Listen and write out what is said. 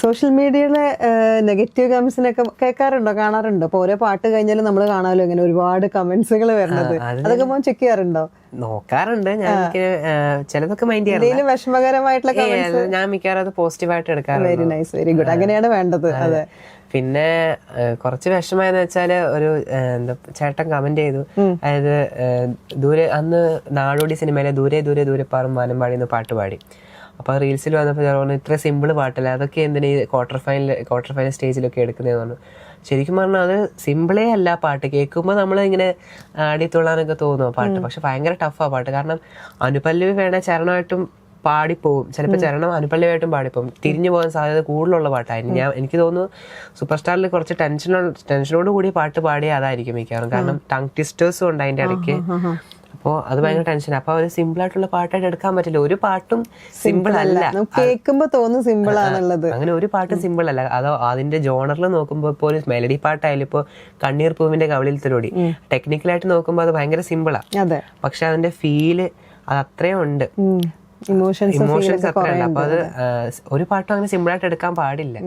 Social മീഡിയയിലെ negative കമന്റ്സിനൊക്കെ കേൾക്കാറുണ്ടോ, കാണാറുണ്ടോ? ഇപ്പൊ ഓരോ പാട്ട് കഴിഞ്ഞാലും നമ്മൾ കാണാമല്ലോ ഇങ്ങനെ ഒരുപാട് കമന്റ്സുകൾ വരുന്നത്. അതൊക്കെ മോൻ ചെക്ക് ചെയ്യാറുണ്ടോ? നോക്കാറുണ്ട് ഞാൻ. ചിലതൊക്കെ മൈൻഡ് ചെയ്യാറുണ്ട്. വിഷമകരമായിട്ടുള്ള ഞാൻ മിക്കവാറും അത് പോസിറ്റീവായിട്ട് എടുക്കാറുണ്ട്. Very nice, very good. അങ്ങനെയാണ് വേണ്ടത്. അതെ. പിന്നെ കുറച്ച് വിഷമമെന്ന് വെച്ചാല് ഒരു എന്താ ചേട്ടൻ കമന്റ് ചെയ്തു, അതായത് ദൂരെ അന്ന് നാടോടി സിനിമയിലെ ദൂരെ ദൂരെ ദൂരെ പാറും വാനം പാടി എന്ന് പാട്ട് പാടി. അപ്പൊ റീൽസിൽ വന്നപ്പോൾ ഞാൻ പറഞ്ഞു ഇത്ര സിമ്പിൾ പാട്ടല്ല, അതൊക്കെ എന്തിനാ ഈ ക്വാർട്ടർ ഫൈനൽ സ്റ്റേജിലൊക്കെ എടുക്കുന്നതെന്ന് പറഞ്ഞു. ശരിക്കും പറഞ്ഞാൽ അത് സിമ്പിളേ അല്ല. പാട്ട് കേൾക്കുമ്പോൾ നമ്മൾ ഇങ്ങനെ ആടിത്തുള്ളാനൊക്കെ തോന്നുന്നു പാട്ട്, പക്ഷെ ഭയങ്കര ടഫാ പാട്ട്. കാരണം അനുപല്ലവി വേണ ചരണമായിട്ടും പാടിപ്പോവും, ചിലപ്പോൾ ചരണം അനുപല്ലവിയായിട്ടും പാടിപ്പോവും, തിരിഞ്ഞു പോകാൻ സാധ്യത കൂടുതലുള്ള പാട്ടായിരുന്നു. എനിക്ക് തോന്നുന്നു സൂപ്പർ സ്റ്റാറിൽ കുറച്ച് ടെൻഷനോട് കൂടി പാട്ട് പാടിയ അതായിരിക്കും മിക്കവാറും. കാരണം ടങ് ട്വിസ്റ്റേഴ്സും ഉണ്ട് അതിന്റെ ഇടയ്ക്ക്. അപ്പോൾ അത് ഭയങ്കര ടെൻഷൻ. അപ്പൊ ഒരു സിമ്പിൾ ആയിട്ടുള്ള പാട്ടായിട്ട് എടുക്കാൻ പറ്റില്ല. ഒരു പാട്ടും സിമ്പിൾ അല്ല. കേൾക്കുമ്പോ തോന്നുന്നു സിമ്പിൾ ആണുള്ളത്. അങ്ങനെ ഒരു പാട്ടും സിമ്പിൾ അല്ല. അതോ അതിന്റെ ജോണറിൽ നോക്കുമ്പോൾ ഇപ്പോൾ ഒരു മെലഡി പാട്ടായാലും ഇപ്പോൾ കണ്ണീർ പൂവിന്റെ കവിളിൽ തിരോടി ടെക്നിക്കലായിട്ട് നോക്കുമ്പോൾ അത് ഭയങ്കര സിമ്പിളാ. പക്ഷെ അതിന്റെ ഫീല് അത് അത്രയും ഉണ്ട്, ഇമോഷൻസ് അത്രയുണ്ട്. അപ്പൊ അത് ഒരു പാട്ടും അങ്ങനെ സിമ്പിൾ ആയിട്ട് എടുക്കാൻ പാടില്ല.